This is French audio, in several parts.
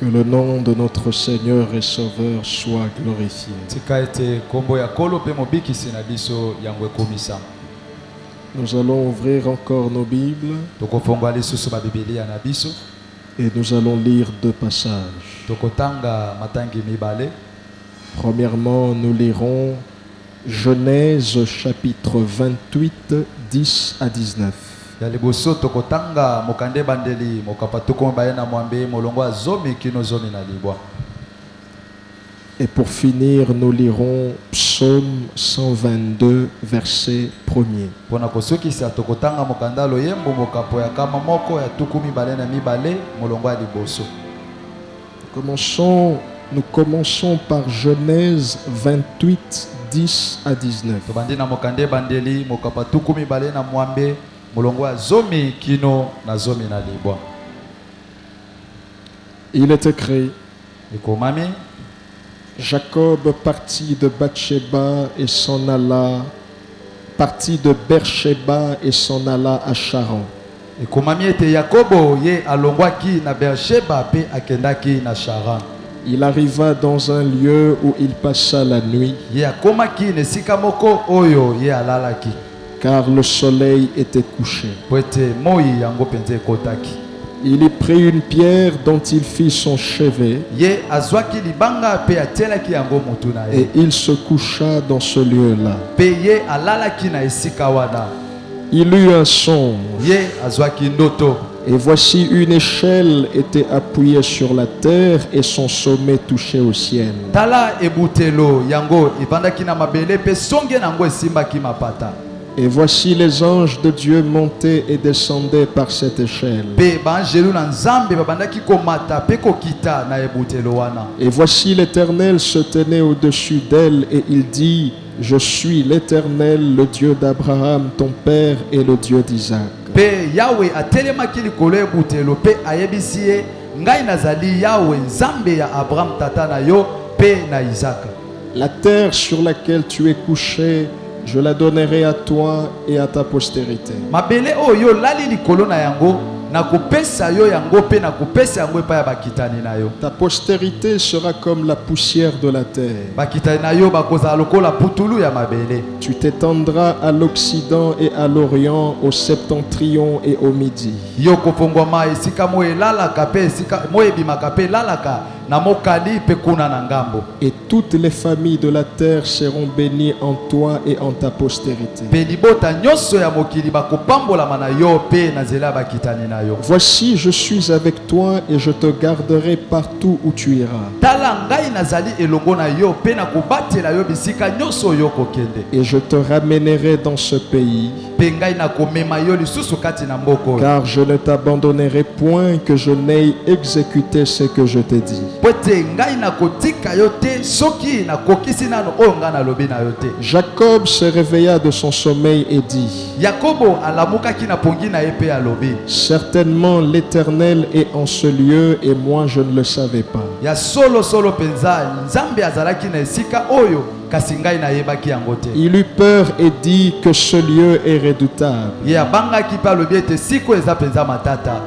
Que le nom de notre Seigneur et Sauveur soit glorifié. Nous allons ouvrir encore nos Bibles et nous allons lire deux passages. Premièrement, nous lirons Genèse chapitre 28, 10 à 19. Et pour finir, nous lirons Psaume 122, verset 1er. Nous commençons par Genèse 28, 10 à 19. Il est écrit: Jacob partit de Bathsheba et s'en alla, partit de Beersheba et s'en alla à Charan. Il arriva dans un lieu où il passa la nuit, car le soleil était couché. Il y prit une pierre dont il fit son chevet, et il se coucha dans ce lieu-là. Il eut un songe, et voici une échelle était appuyée sur la terre et son sommet touchait au ciel. Et voici les anges de Dieu montaient et descendaient par cette échelle. Et voici l'Éternel se tenait au-dessus d'elle et il dit: Je suis l'Éternel, le Dieu d'Abraham, ton père, et le Dieu d'Isaac. La terre sur laquelle tu es couché, je la donnerai à toi et à ta postérité. Ta postérité sera comme la poussière de la terre. Tu t'étendras à l'Occident et à l'Orient, au septentrion et au Midi. Et toutes les familles de la terre seront bénies en toi et en ta postérité. Voici, je suis avec toi et je te garderai partout où tu iras. Et je te ramènerai dans ce pays, car je ne t'abandonnerai point que je n'aie exécuté ce que je t'ai dit. Jacob se réveilla de son sommeil et dit: Certainement l'Éternel est en ce lieu et moi je ne le savais pas. Il eut peur et dit que ce lieu est redoutable.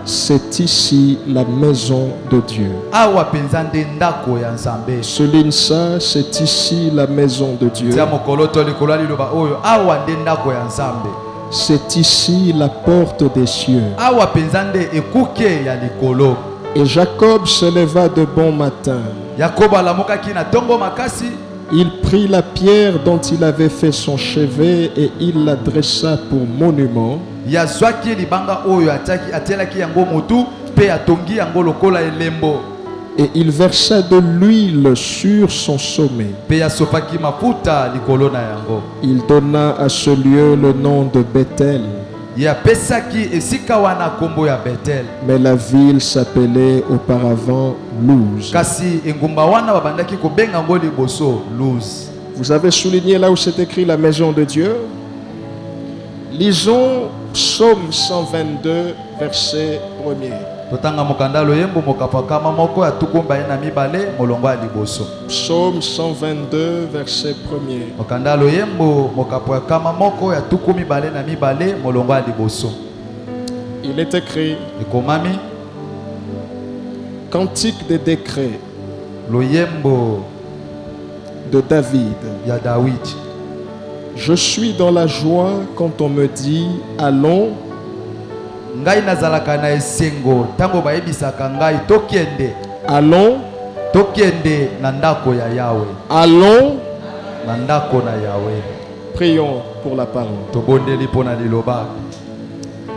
C'est ici la maison de Dieu. Souligne ça, c'est ici la maison de Dieu. C'est ici la porte des cieux. Et Jacob se leva de bon matin. Il prit la pierre dont il avait fait son chevet et il la dressa pour monument. Et il versa de l'huile sur son sommet. Il donna à ce lieu le nom de Bethel. Mais la ville s'appelait auparavant Luz. Vous avez souligné là où c'est écrit la maison de Dieu. Lisons Psaume 122, verset 1er. Psaume 122, verset 1er. Il est écrit: Cantique des décrets loyembo de David. ya David. Je suis dans la joie quand on me dit allons. Ngai nazalaka na esengo tango bayebisaka ngai tokende. Allons. Tokende na ndako ya Yahweh. Allons. Na ndako na Yahweh. Prions pour la parole. Tobondeli pona liloba.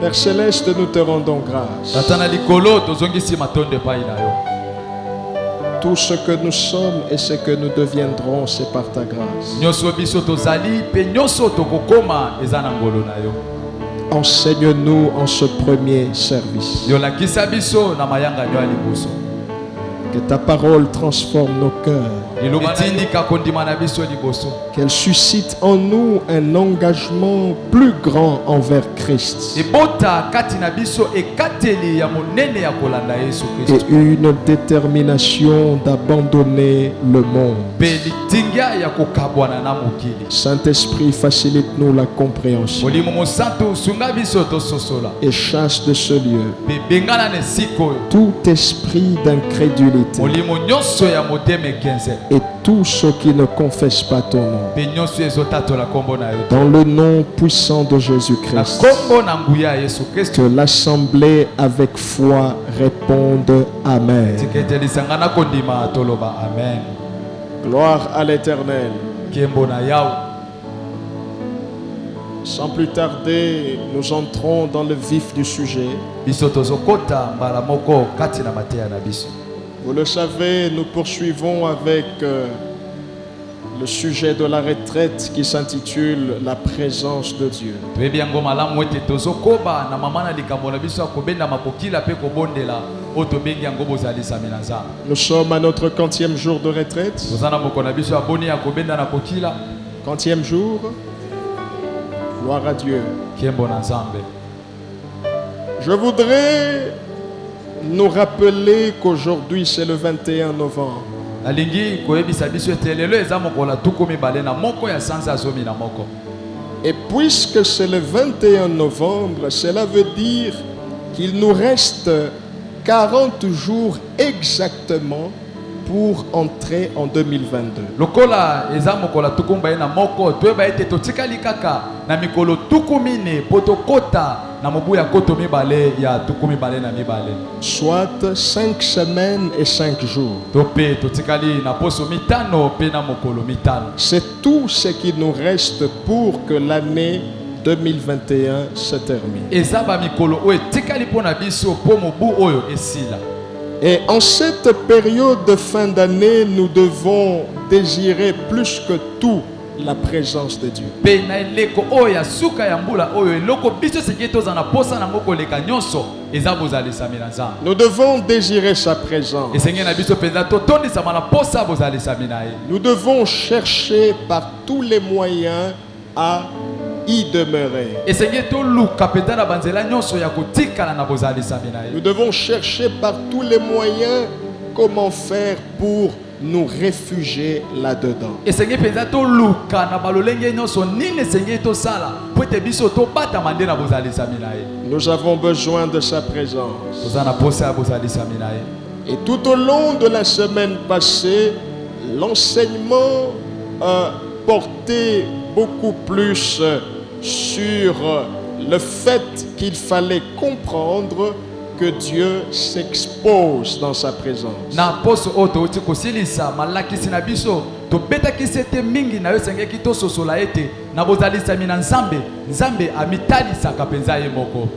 Père Céleste, nous te rendons grâce. Tatana likolo tozongisi matonde pai na yo. Tout ce que nous sommes et ce que nous deviendrons, c'est par ta grâce. Nyoso biso tozali pe nyoso tokokoma eza na ngolo na yo. Enseigne-nous en ce premier service. Yo lakisa biso na mayanga nyo alibuso. Que ta parole transforme nos cœurs. Qu'elle suscite en nous un engagement plus grand envers Christ. Et une détermination d'abandonner le monde. Saint-Esprit, facilite-nous la compréhension. Et chasse de ce lieu tout esprit d'incrédulité. Et tous ceux qui ne confessent pas ton nom. Dans le nom puissant de Jésus-Christ. Que l'assemblée avec foi réponde Amen. Gloire à l'Éternel. Sans plus tarder, nous entrons dans le vif du sujet. Vous le savez, nous poursuivons avec le sujet de la retraite qui s'intitule La présence de Dieu. Nous sommes à notre 40e jour de retraite. 40e jour. Gloire à Dieu. Je voudrais nous rappeler qu'aujourd'hui c'est le 21 novembre. Et puisque c'est le 21 novembre, cela veut dire qu'il nous reste 40 jours exactement pour entrer en 2022. Soit 5 semaines et 5 jours. C'est tout ce qui nous reste pour que l'année 2021 se termine. Et en cette période de fin d'année, nous devons désirer plus que tout la présence de Dieu. Nous devons désirer sa présence. Nous devons chercher par tous les moyens à y demeurer. Nous devons chercher par tous les moyens comment faire pour nous réfugier là-dedans. Nous avons besoin de sa présence. Et tout au long de la semaine passée, l'enseignement a porté beaucoup plus sur le fait qu'il fallait comprendre que Dieu s'expose dans sa présence.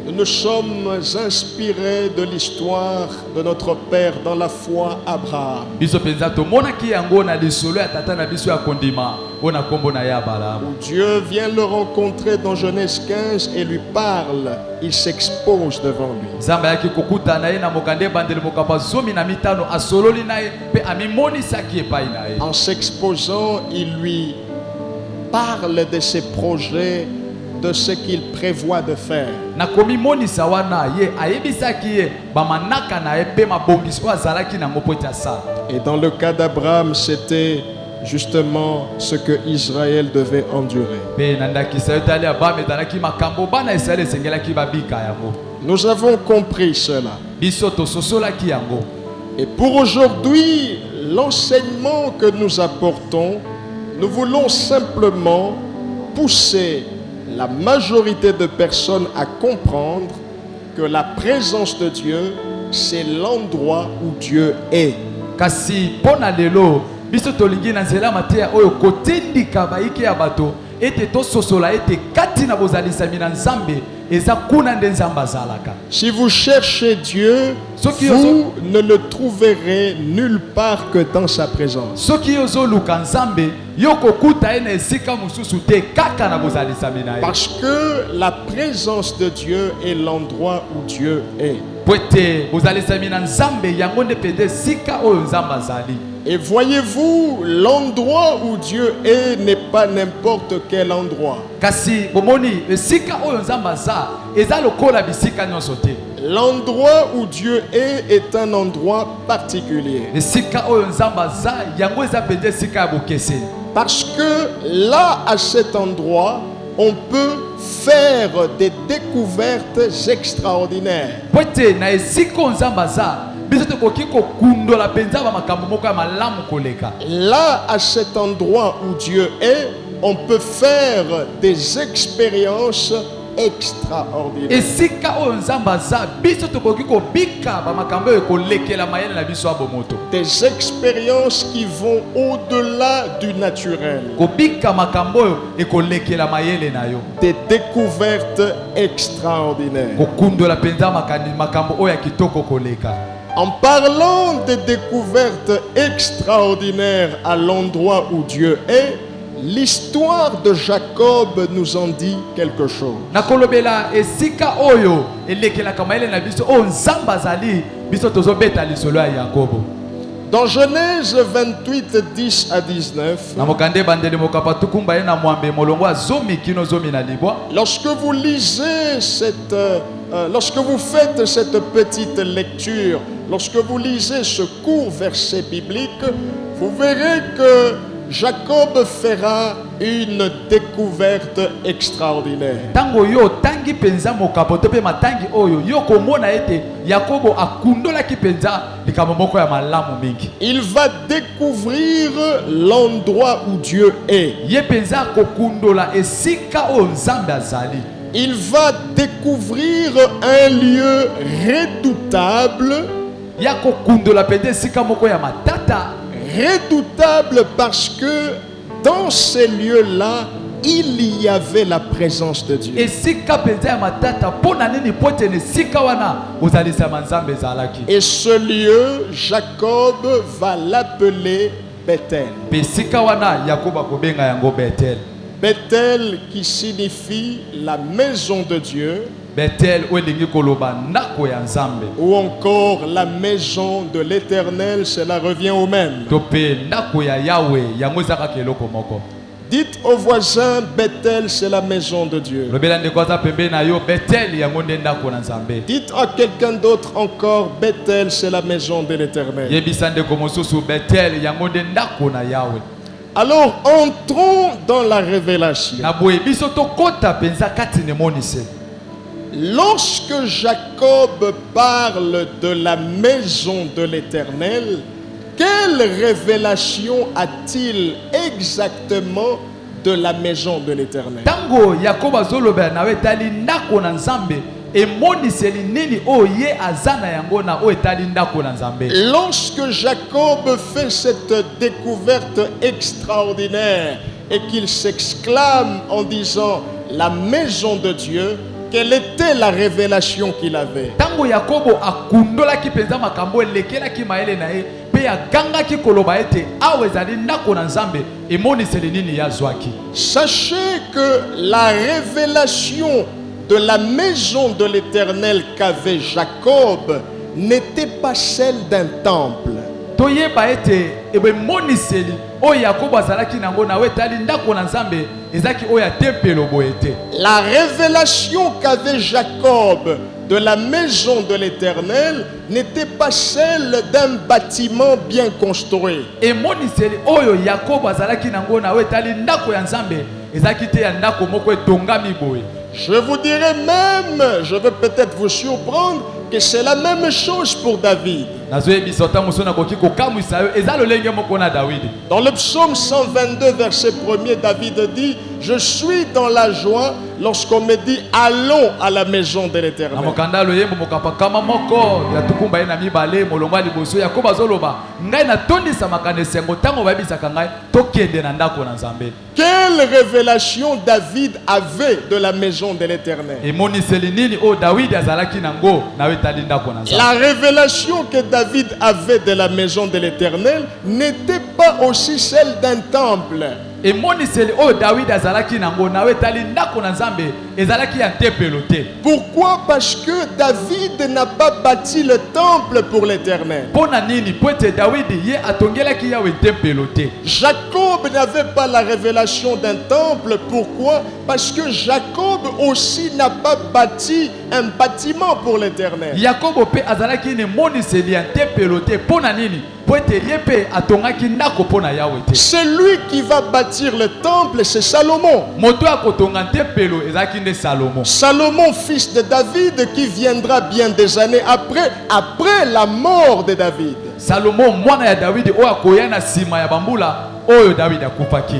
Nous sommes inspirés de l'histoire de notre père dans la foi, Abraham. Où Dieu vient le rencontrer dans Genèse 15 et lui parle, il s'expose devant lui. En s'exposant, il lui parle de ses projets, de ce qu'il prévoit de faire. Et dans le cas d'Abraham, c'était justement ce que Israël devait endurer. Nous avons compris cela. Et pour aujourd'hui, l'enseignement que nous apportons, nous voulons simplement pousser la majorité de personnes à comprendre que la présence de Dieu, c'est l'endroit où Dieu est. Kasi pona lelo biso tolingi na nzela matea oyo kotindika baike ya bato ete tososola ete kati na bozalisa mina nzambe eza kuna nde nzambe azalaka. Si vous cherchez Dieu, vous ne le trouverez nulle part que dans sa présence. Soki ozoluka nzambe yokokuta ene esika mususu te kaka na bozalisa mina. Parce que la présence de Dieu est l'endroit où Dieu est. Et voyez-vous, l'endroit où Dieu est n'est pas n'importe quel endroit. L'endroit où Dieu est un endroit particulier. Parce que là, à cet endroit, on peut faire des découvertes extraordinaires. Là, à cet endroit où Dieu est, on peut faire des expériences extraordinaires. Des expériences qui vont au-delà du naturel. Des découvertes extraordinaires. En parlant des découvertes extraordinaires à l'endroit où Dieu est, l'histoire de Jacob nous en dit quelque chose. Dans Genèse 28, 10 à 19, lorsque vous lisez lorsque vous faites cette petite lecture, lorsque vous lisez ce court verset biblique, vous verrez que Jacob fera une découverte extraordinaire. Il va découvrir l'endroit où Dieu est. Il va découvrir un lieu redoutable. Redoutable parce que dans ces lieux-là, il y avait la présence de Dieu. Et ce lieu, Jacob va l'appeler Bethel. Bethel qui signifie la maison de Dieu. Ou encore la maison de l'Éternel, cela revient au même. Dites aux voisins, Bethel, c'est la maison de Dieu. Dites à quelqu'un d'autre encore, Bethel, c'est la maison de l'Éternel. Alors entrons dans la révélation. Lorsque Jacob parle de la maison de l'Éternel, quelle révélation a-t-il exactement de la maison de l'Éternel? Lorsque Jacob fait cette découverte extraordinaire et qu'il s'exclame en disant la maison de Dieu, quelle était la révélation qu'il avait? Sachez que la révélation de la maison de l'Éternel qu'avait Jacob n'était pas celle d'un temple. La révélation qu'avait Jacob de la maison de l'Éternel n'était pas celle d'un bâtiment bien construit. Je vous dirais même, je vais peut-être vous surprendre, que c'est la même chose pour David. Dans le psaume 122, verset 1er, David dit: je suis dans la joie lorsqu'on me dit allons à la maison de l'Éternel. Quelle révélation David avait de la maison de l'Éternel? La révélation que David avait de la maison de l'Éternel n'était pas aussi celle d'un temple. Pourquoi? Parce que David n'a pas bâti le temple pour l'Éternel. Jacob n'avait pas la révélation d'un temple. Pourquoi? Parce que Jacob aussi n'a pas bâti un bâtiment pour l'Éternel. Celui qui va bâtir le temple, c'est Salomon. Salomon, fils de David, qui viendra bien des années après la mort de David.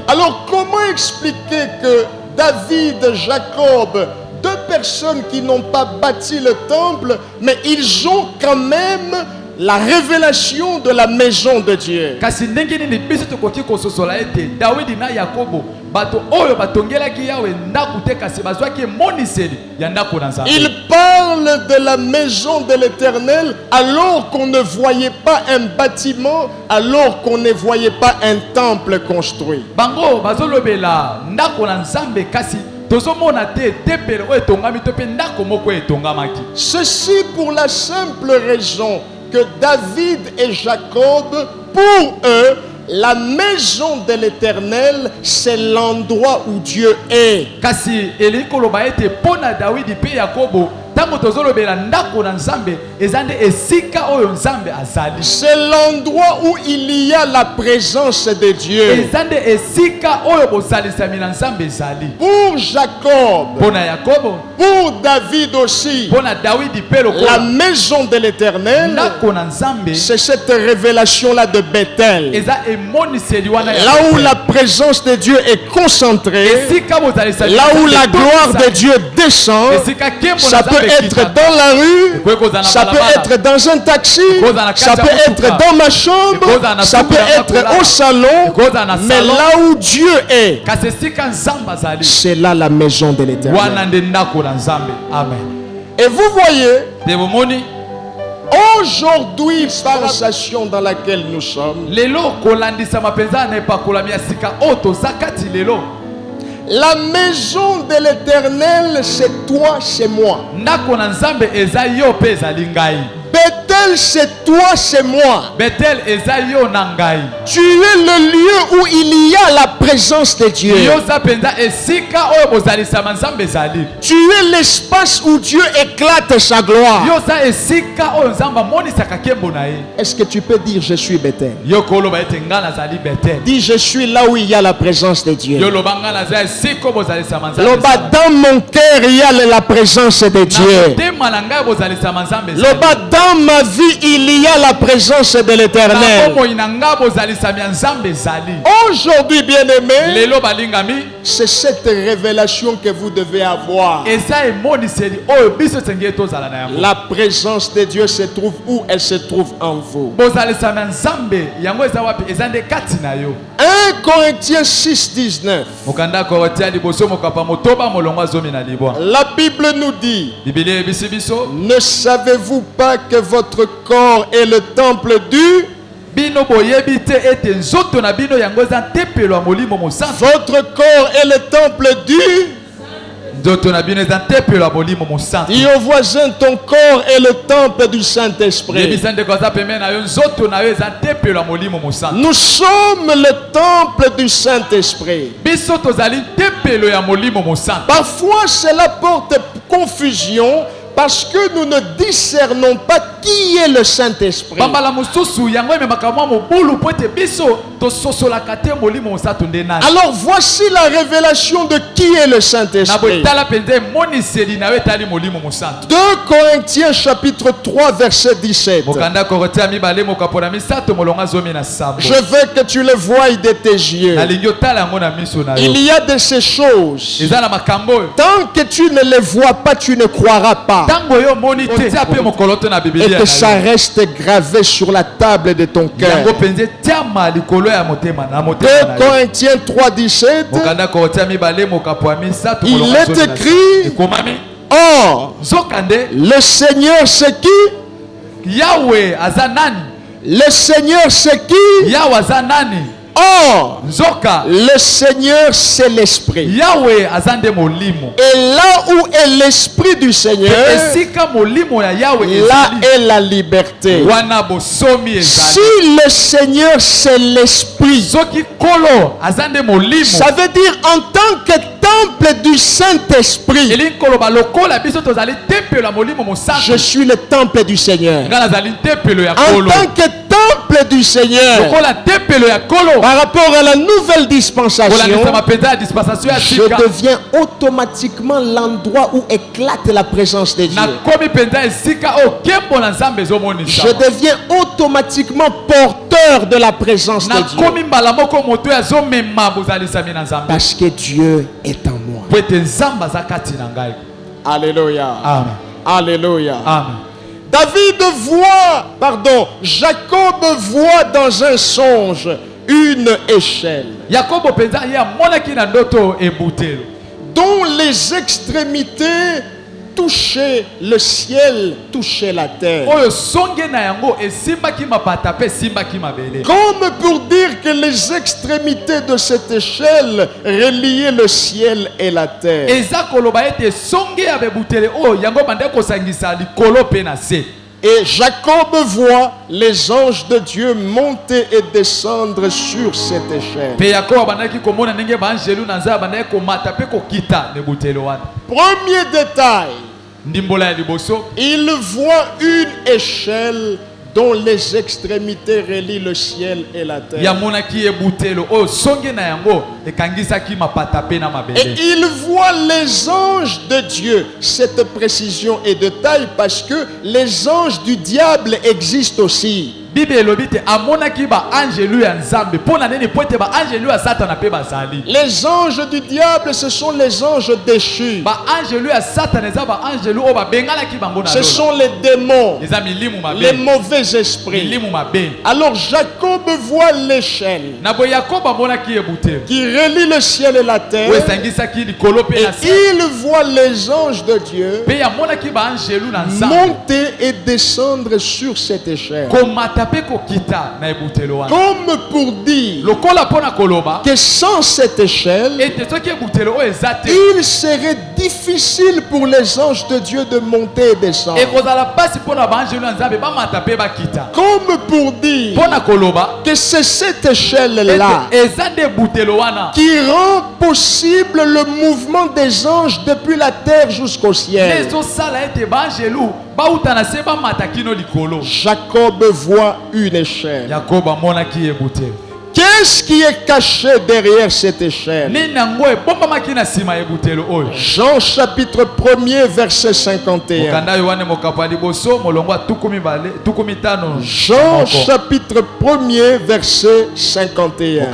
Alors comment expliquer que David, Jacob, deux personnes qui n'ont pas bâti le temple, mais ils ont quand même la révélation de la maison de Dieu? Il parle de la maison de l'Éternel alors qu'on ne voyait pas un bâtiment, alors qu'on ne voyait pas un temple construit. Ceci pour la simple raison que David et Jacob, pour eux, la maison de l'Éternel, c'est l'endroit où Dieu est. C'est l'endroit où il y a la présence de Dieu. Pour Jacob, pour David aussi, la maison de l'Éternel, c'est cette révélation-là de Bethel. Là où la présence de Dieu est concentrée, là où la gloire de Dieu descend. Ça peut être dans la rue, ça peut être dans un taxi, ça peut être dans ma chambre, ça peut être au salon, mais là où Dieu est, c'est là la maison de l'Éternel. Et vous voyez, aujourd'hui, par la station dans laquelle nous sommes, la maison de l'Éternel, c'est toi, c'est moi. Bethel, c'est toi, c'est moi. Tu es le lieu où il y a la présence de Dieu. Tu es l'espace où Dieu éclate sa gloire. Est-ce que tu peux dire je suis Bethel? Dis je suis là où il y a la présence de Dieu. Là-bas dans mon cœur il y a la présence de Dieu. Là-bas dans ma vie il y a la présence de l'Éternel. Aujourd'hui, bien-aimés, c'est cette révélation que vous devez avoir. La présence de Dieu se trouve où? Elle se trouve en vous. 1 Corinthiens 6:19. La Bible nous dit: ne savez-vous pas que votre corps est le temple du... Votre corps est le temple du... Dis au voisin, ton corps est le temple du Saint-Esprit. Nous sommes le temple du Saint-Esprit. Parfois cela porte confusion parce que nous ne discernons pas qui est le Saint-Esprit. Alors voici la révélation de qui est le Saint-Esprit. 2 Corinthiens chapitre 3 verset 17. Je veux que tu le voies de tes yeux. Il y a de ces choses. Tant que tu ne les vois pas, tu ne croiras pas. Et que ça reste gravé sur la table de ton cœur. 2 Corinthiens 3 17. Il est écrit: Or, le Seigneur c'est qui? Yahweh azanani. Le Seigneur c'est qui? Yahweh azanani. Or, le Seigneur c'est l'Esprit. Yahweh azande molimo. Et là où est l'Esprit du Seigneur, là est la liberté. Si le Seigneur c'est l'Esprit, ça veut dire en tant que temple du Saint-Esprit, je suis le temple du Seigneur. En tant que temple du Seigneur, par rapport à la nouvelle dispensation, je deviens automatiquement l'endroit où éclate la présence de Dieu. Je deviens automatiquement porteur de la présence de Dieu. Parce que Dieu est en moi. Alléluia. Amen. Alléluia. Amen. Jacob voit dans un songe une échelle dont les extrémités touchaient le ciel, touchaient la terre. Comme pour dire que les extrémités de cette échelle reliaient le ciel et la terre. Et Jacob voit les anges de Dieu monter et descendre sur cette échelle. Premier détail, il voit une échelle dont les extrémités relient le ciel et la terre. Et il voit les anges de Dieu. Cette précision est de taille parce que les anges du diable existent aussi. Les anges du diable, ce sont les anges déchus. Ce sont les démons, les mauvais esprits. Alors Jacob voit l'échelle qui relie le ciel et la terre. Et il voit les anges de Dieu monter et descendre sur cette échelle. Comme pour dire que sans cette échelle, il serait difficile pour les anges de Dieu de monter et descendre. Comme pour dire que c'est cette échelle-là qui rend possible le mouvement des anges depuis la terre jusqu'au ciel. Jacob voit une échelle. Qu'est-ce qui est caché derrière cette échelle? Jean chapitre 1er verset 51. Jean chapitre 1er verset 51.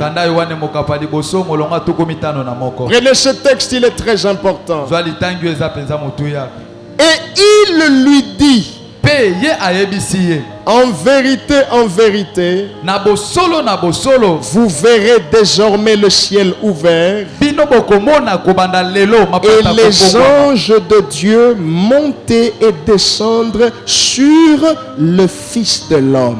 Prenez ce texte, il est très important. Et il lui dit: en vérité, vous verrez désormais le ciel ouvert et les anges de Dieu monter et descendre sur le Fils de l'homme.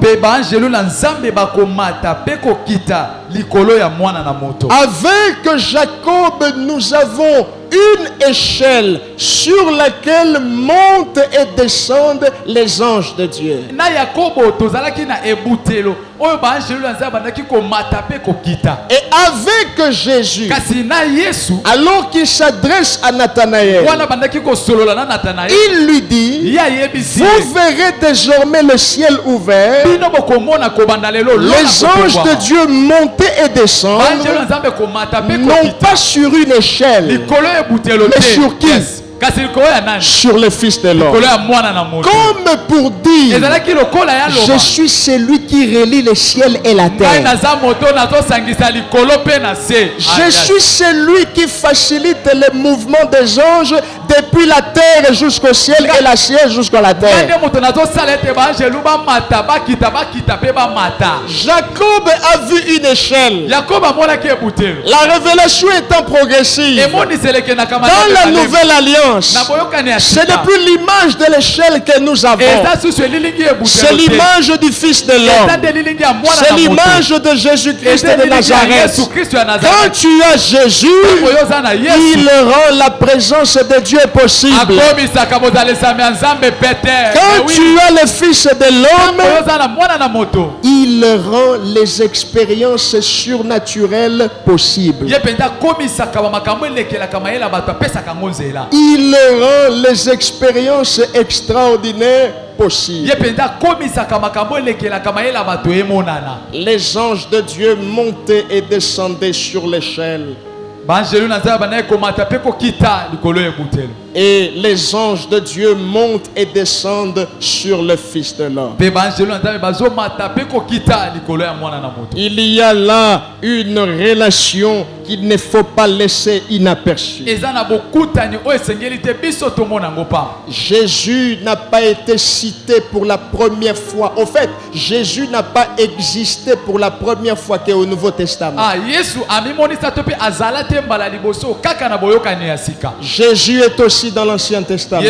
Avec Jacob, nous avons une échelle sur laquelle montent et descendent les anges de Dieu. Et avec Jésus, alors qu'il s'adresse à Nathanaël, il lui dit, vous verrez désormais le ciel ouvert, les anges de Dieu monter et descendre, non pas sur une échelle, mais sur qui? Sur le Fils de l'homme. Comme pour dire, je suis celui qui relie le ciel et la terre. Je suis celui qui facilite les mouvements des anges depuis la terre jusqu'au ciel et la ciel jusqu'à la terre. Jacob a vu une échelle. La révélation étant progressive, dans la nouvelle alliance, ce n'est plus l'image de l'échelle que nous avons. C'est l'image du Fils de l'homme. C'est l'image de Jésus-Christ de Nazareth. Quand tu as Jésus, il rend la présence de Dieu possible. Quand tu as le Fils de l'homme, il rend les expériences surnaturelles possibles. Il rend les expériences extraordinaires possibles. Les anges de Dieu montaient et descendaient sur l'échelle. Et les anges de Dieu montent et descendent sur le Fils de l'homme. Il y a là une relation qu'il ne faut pas laisser inaperçue. Jésus n'a pas été cité pour la première fois. Au fait, Jésus n'a pas existé pour la première fois qu'au Nouveau Testament. Jésus est aussi dans l'Ancien Testament. Il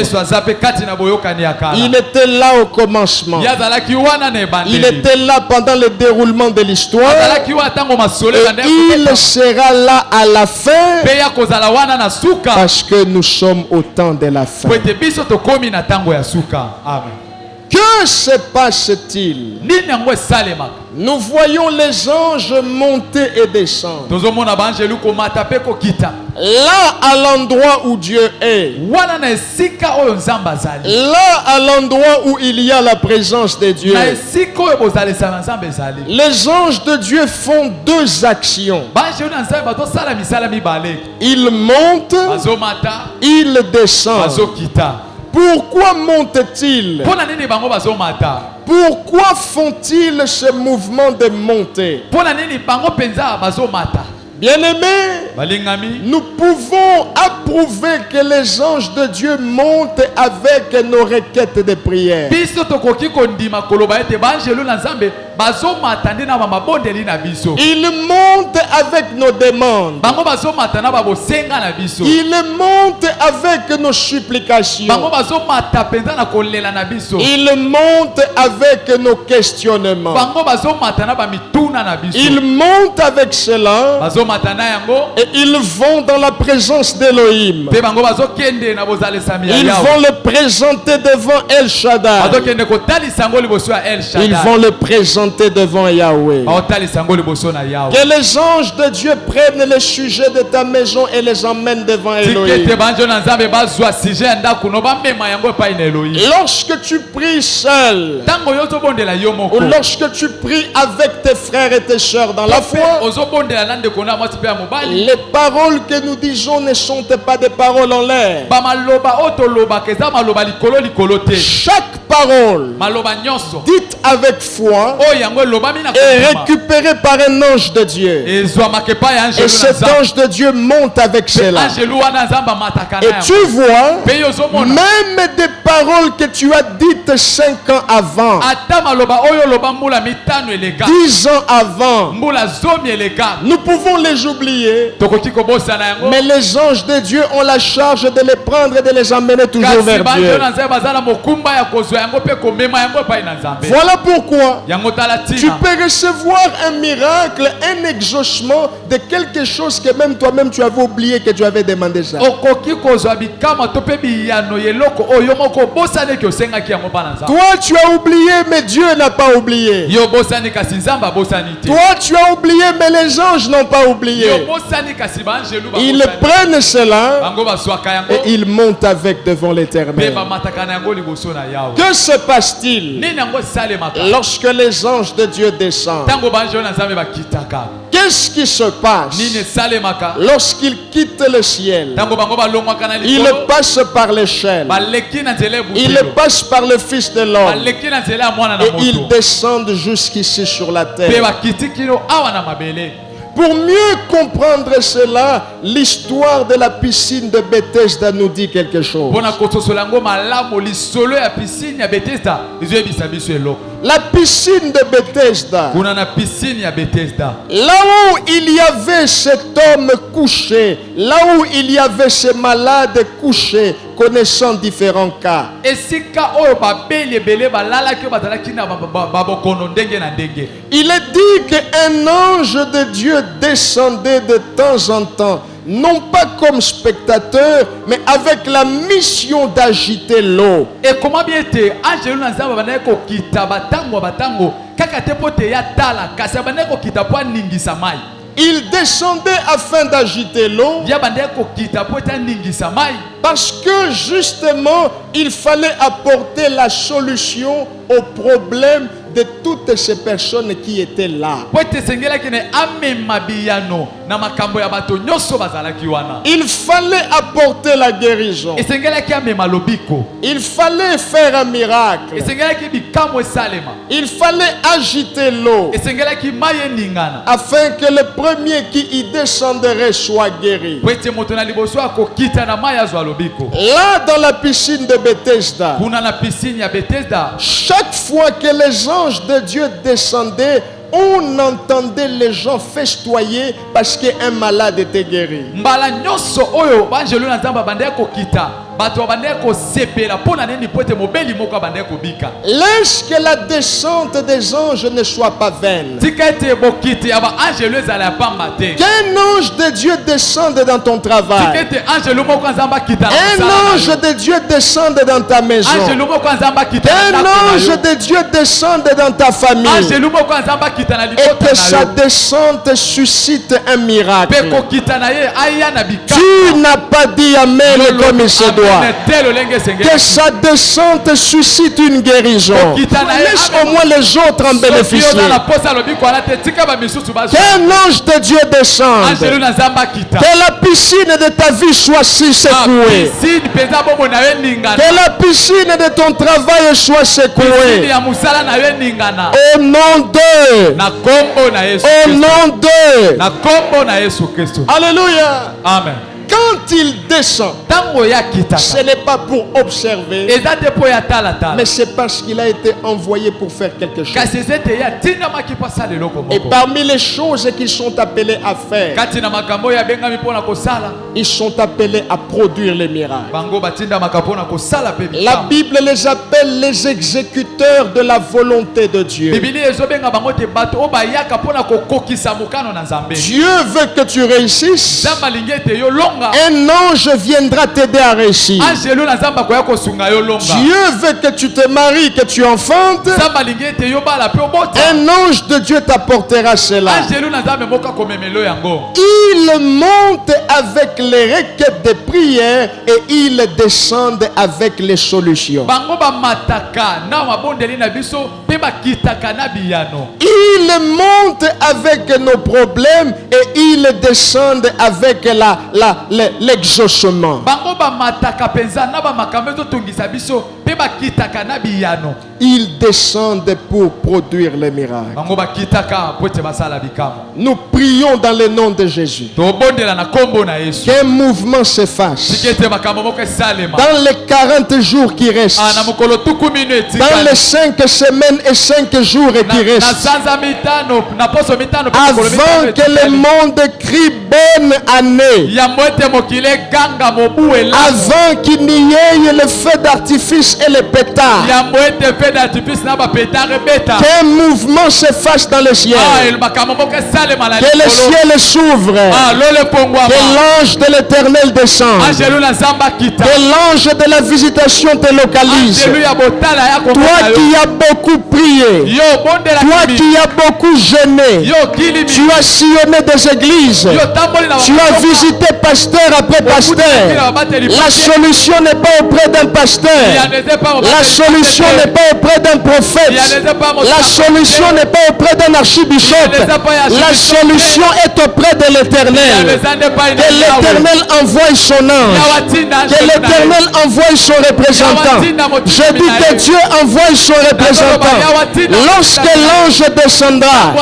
était là au commencement. Il était là pendant le déroulement de l'histoire. Et il sera là à la fin, parce que nous sommes au temps de la fin. Que se passe-t-il? Nous voyons les anges monter et descendre. Là, à l'endroit où Dieu est. Là, à l'endroit où il y a la présence de Dieu. Les anges de Dieu font deux actions. Ils montent, ils descendent. Pourquoi montent-ils? Pourquoi font-ils ce mouvement de montée? Bien-aimés, nous pouvons approuver que les anges de Dieu montent avec nos requêtes de prière. Ils montent avec nos demandes. Ils montent avec nos supplications. Ils montent avec nos questionnements. Ils montent avec cela. Et ils vont dans la présence d'Elohim. Ils vont le présenter devant El Shaddai. Ils vont le présenter devant Yahweh. Que les anges de Dieu prennent les sujets de ta maison et les emmènent devant Elohim. Lorsque tu pries seul, ou lorsque tu pries avec tes frères et tes sœurs dans la foi, les paroles que nous disons ne sont pas des paroles en l'air. Chaque parole dite avec foi est récupérée par un ange de Dieu. Et cet ange de Dieu monte avec cela. Et tu vois, même des paroles que tu as dites 5 ans avant, 10 ans avant, nous pouvons les oublier. Mais les anges de Dieu ont la charge de les prendre et de les amener toujours vers Dieu. Voilà pourquoi tu peux recevoir un miracle, un exaucement de quelque chose que même toi-même tu avais oublié que tu avais demandé ça. Toi tu as oublié mais Dieu n'a pas oublié. Toi tu as oublié mais les anges n'ont pas oublié. Ils prennent cela et ils montent avec devant l'Éternel. Que se passe-t-il lorsque les anges de Dieu descendent? Qu'est-ce qui se passe lorsqu'ils quittent le ciel? Ils passent par l'échelle. Ils passent par le Fils de l'homme. Et ils descendent jusqu'ici sur la terre. Pour mieux comprendre cela, l'histoire de la piscine de Bethesda nous dit quelque chose. La piscine de Bethesda, là où il y avait cet homme couché, là où il y avait ces malades couchés, connaissant différents cas. Il est dit qu'un ange de Dieu descendait de temps en temps, non pas comme spectateur, mais avec la mission d'agiter l'eau. Et comment bien était il descendait afin d'agiter l'eau, parce que justement il fallait apporter la solution au problème de toutes ces personnes qui étaient là. Il fallait apporter la guérison. Il fallait faire un miracle. Il fallait agiter l'eau afin que le premier qui y descendrait soit guéri. Là dans la piscine de Bethesda, chaque fois que les anges de Dieu descendaient, on entendait les gens festoyer parce qu'un malade était guéri. Laisse que la descente des anges ne soit pas vaine. Qu'un ange de Dieu descende dans ton travail. Un ange de Dieu descende dans ta maison. Qu'un ange de Dieu descende dans ta famille. Et que sa descente suscite un miracle. Tu n'as pas dit amen comme il se doit. Que sa descente suscite une guérison. Laisse au moins les autres en bénéficier. Qu'un ange de Dieu descende. Que la piscine de ta vie soit secouée. Que la piscine de ton travail soit secouée. Au nom de au nom de Alléluia. Amen. Quand il descend, ce n'est pas pour observer, mais c'est parce qu'il a été envoyé pour faire quelque chose. Et parmi les choses qu'ils sont appelés à faire, ils sont appelés à produire les miracles. La Bible les appelle les exécuteurs de la volonté de Dieu. Dieu veut que tu réussisses. Un ange viendra t'aider à réussir. Dieu veut que tu te maries, que tu enfantes. Un ange de Dieu t'apportera cela. Il monte avec les requêtes de prière et il descend avec les solutions. Il monte avec nos problèmes et il descend avec l'exaucement. Ils descendent pour produire les miracles. Nous prions dans le nom de Jésus. Qu'un mouvement se fasse. Dans les 40 jours qui restent. Dans les 5 semaines et 5 jours qui restent. Avant que le monde crie bonne année. Avant qu'il n'y ait le feu d'artifice et les pétards. Qu'un mouvement se fasse dans le ciel. Que le ciel s'ouvre. Que l'ange de l'Éternel descende. Que l'ange de la visitation te localise. Toi qui as beaucoup prié. Toi qui as beaucoup jeûné. Tu as sillonné des églises. Tu as visité pasteur après pasteur. La solution n'est pas auprès d'un pasteur. La solution n'est pas auprès d'un prophète. La solution n'est pas auprès d'un archibishop. La solution est auprès de l'Éternel. Que l'Éternel envoie son ange. Que l'Éternel envoie son représentant. Je dis que Dieu envoie son représentant. Lorsque l'ange descendra,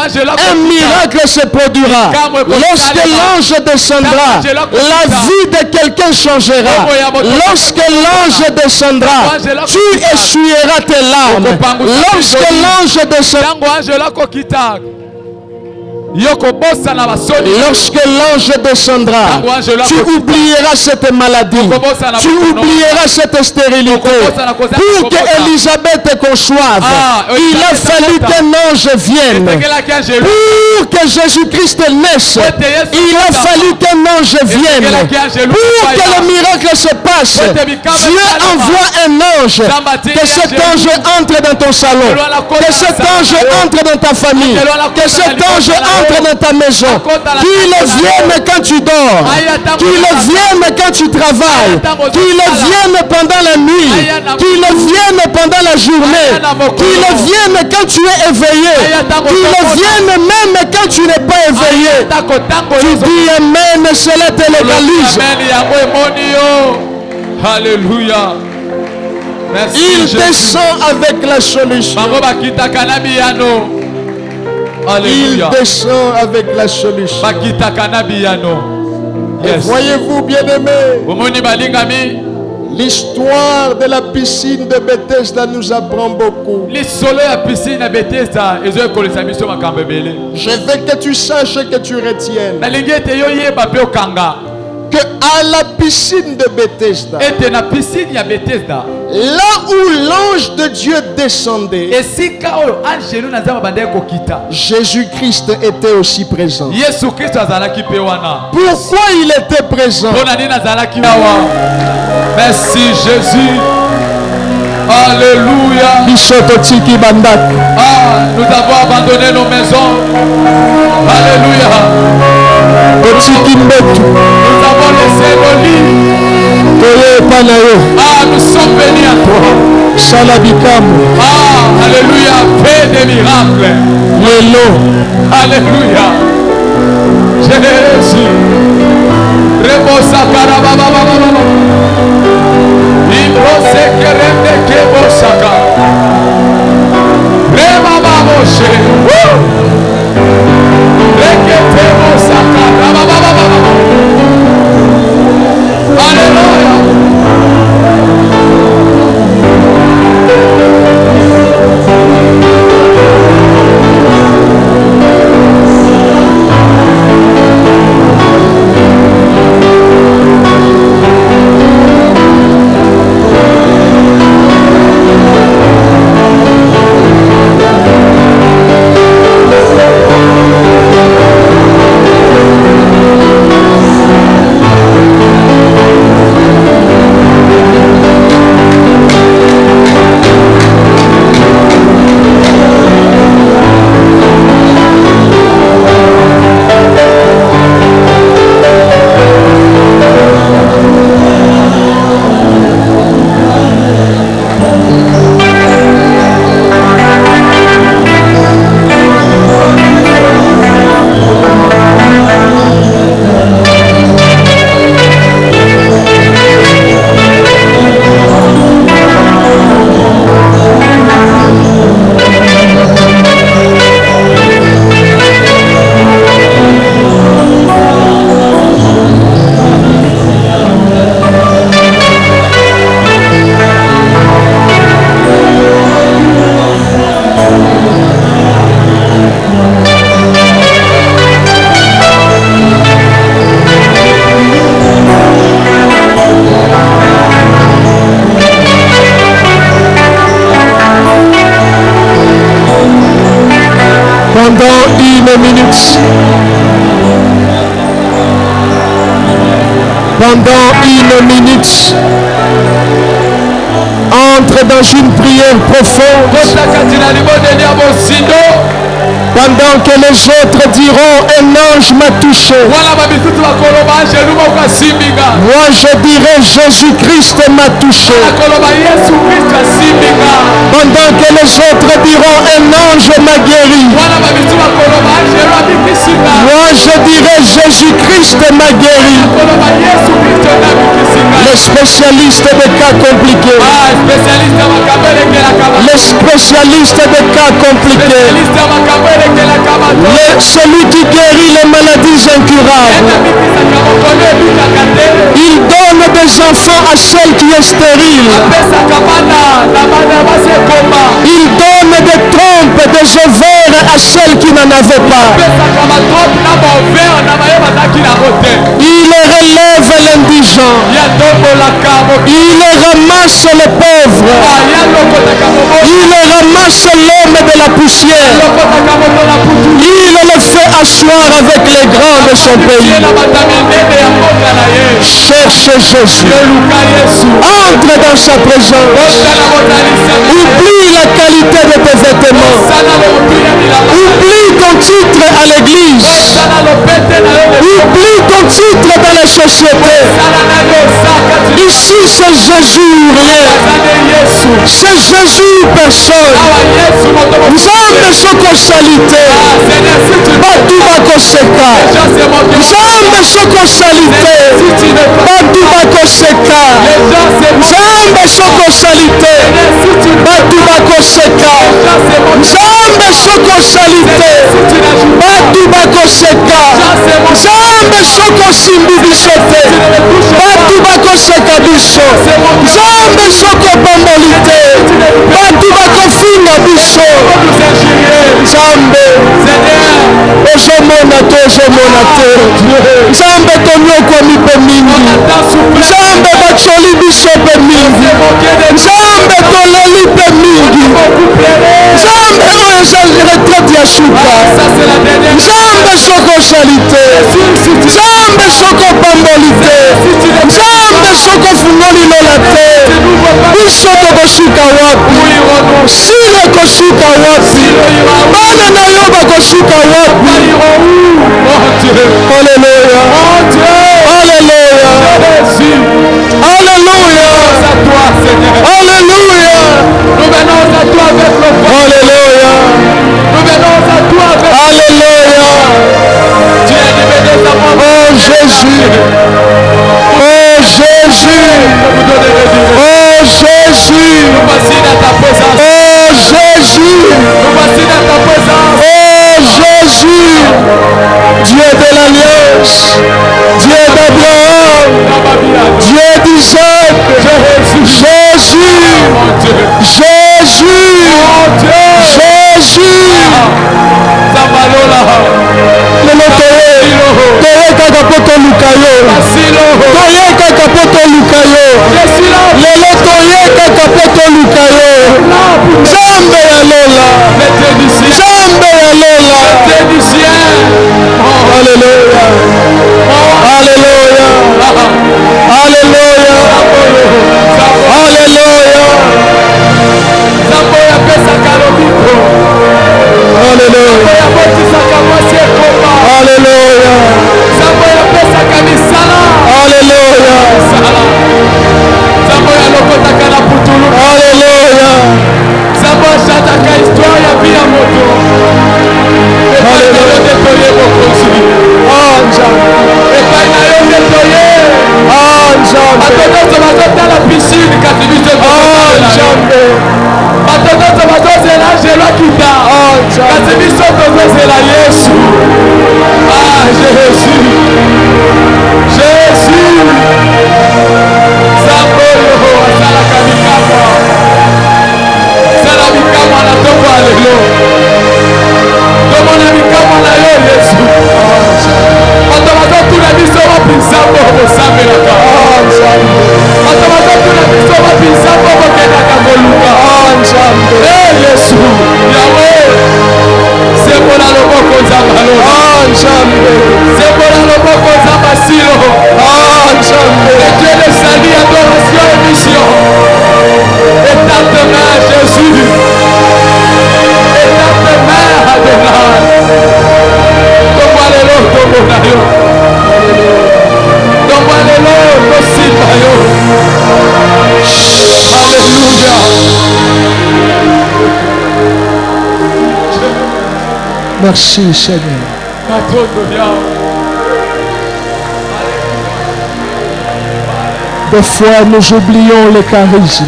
un miracle se produira. Lorsque l'ange descendra, la vie de quelqu'un changera. Lorsque l'ange descendra, tu essuieras tes larmes. Lorsque l'ange descendra, lorsque l'ange descendra, tu oublieras cette maladie, tu oublieras cette stérilité. Pour que Élisabeth conçoive, il a fallu qu'un ange vienne. Pour que Jésus-Christ naisse, il a fallu qu'un ange vienne. Pour que le miracle se passe, Dieu envoie un ange. Que cet ange entre dans ton salon, que cet ange entre dans ta famille, que cet ange entre dans ta maison, qu'il vienne quand tu dors, qu'il vienne quand tu travailles, qu'il vienne pendant la nuit, qu'il vienne pendant la journée, qu'il vienne quand tu es éveillé, qu'il vienne même quand tu n'es pas éveillé. Tu dis Amen, cela te légalise. Alléluia. Merci, il descend avec la solution. Alléluia. Il descend avec la solution. Yes. Voyez-vous, bien-aimés, l'histoire de la piscine de Bethesda nous apprend beaucoup. Je veux que tu saches et que tu retiennes que à la piscine de Bethesda, là où l'ange de Dieu descendait, Jésus-Christ était aussi présent. Pourquoi il était présent? Merci Jésus. Alléluia. Nous avons abandonné nos maisons. Alléluia. Nous avons laissé nos lits. Nous sommes bénis à toi. Alléluia. Fais des miracles. Alléluia. Jésus. minute. Pendant 1 minute, entre dans une prière profonde. Pendant que les autres diront un ange m'a touché. Moi je dirai Jésus-Christ m'a touché. Pendant que les autres diront un ange m'a guéri. Moi je dirai Jésus-Christ m'a guéri. Les spécialistes de cas compliqués. Les spécialistes de cas compliqués. Celui qui guérit les maladies incurables. Il donne des enfants à celle qui est stérile. Il donne des trompes, des ovaires à celle qui n'en avait pas. Il relève l'indigent. Il ramasse les pauvres. Il ramasse l'homme de la poussière. Il le fait asseoir avec les grands de son pays. Cherche Jésus. Entre dans sa présence. Oublie la qualité de tes vêtements. Oublie ton titre à l'église. Oublie ton titre dans la société. Ici c'est Jésus rien. C'est Jésus personne. Nzambe soko salite. Batu bakoseka. Nzambe soko salite. Batu bakoseka. Nzambe soko salite. Batu bakoseka. Nzambe soko salite. Batu bakoseka. Nzambe soko simbi bisote. Batu bakoseka biso. Nzambe soko pambolite. Batu bakofinga biso. Nzambe ozomona te. Nzambe tonyokwami mpe mingi. Nzambe bacoli biso mpe mingi. Nzambe toleli mpe mingi. Nzambe oyo eza retraite ya suka. Nzambe soko osali te. Nzambe soko opamboli te. Nzambe soko ofungoli lola te. Biso tokosuka wapi? Sile kosuka wapi? Bana na yo bakosuka wapi? Alléluia. Alléluia. Alléluia. Alléluia. Nous venons à toi avec le feu. Alléluia. Nous venons à toi avec Alléluia. Tu es libéré de ta mort. Oh Jésus. Oh Jésus. Oh Jésus. Nous voici dans ta présence. Oh Jésus. Nous voici dans ta présence. Oh Jésus. Dieu de l'Alliance. Dieu d'Abraham. Dieu d'Isaac. Jésus. Jésus. Jésus. Lelo toye kaka po toluka yo. Toye kaka po toluka yo. Lelo toye kaka po toluka yo. Nzambe ya lola. Nzambe ya lola. Alléluia. Alléluia. Alléluia. Alléluia. Alléluia. Alléluia. Alléluia. Yesu, Yahweh, c'est pour la loboko nzamba. Merci Seigneur. Des fois nous oublions les charismes.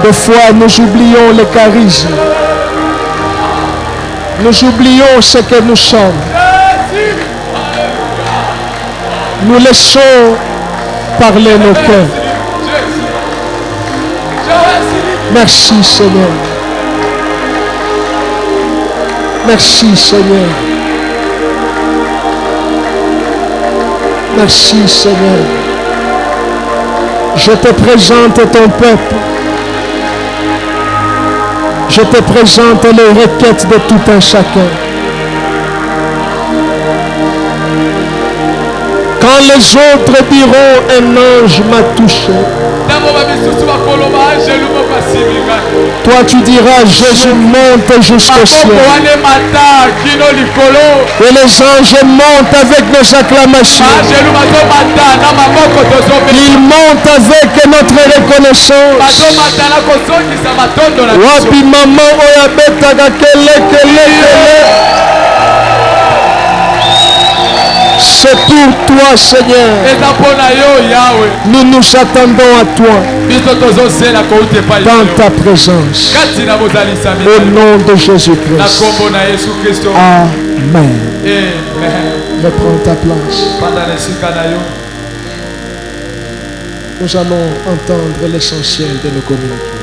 Des fois nous oublions les charismes. Nous oublions ce que nous sommes. Nous laissons parler nos cœurs. Merci Seigneur. Merci Seigneur. Merci Seigneur. Je te présente ton peuple. Je te présente les requêtes de tout un chacun. Quand les autres diront un ange m'a touché, toi tu diras Jésus monte jusqu'au ciel. Et les anges montent avec nos acclamations. Ils montent avec notre reconnaissance. Wapi maman oyabetaka kele. C'est pour toi, Seigneur. Nous nous attendons à toi dans ta présence. Au nom de Jésus-Christ. Amen. Reprends ta place. Nous allons entendre l'essentiel de nos communiqués.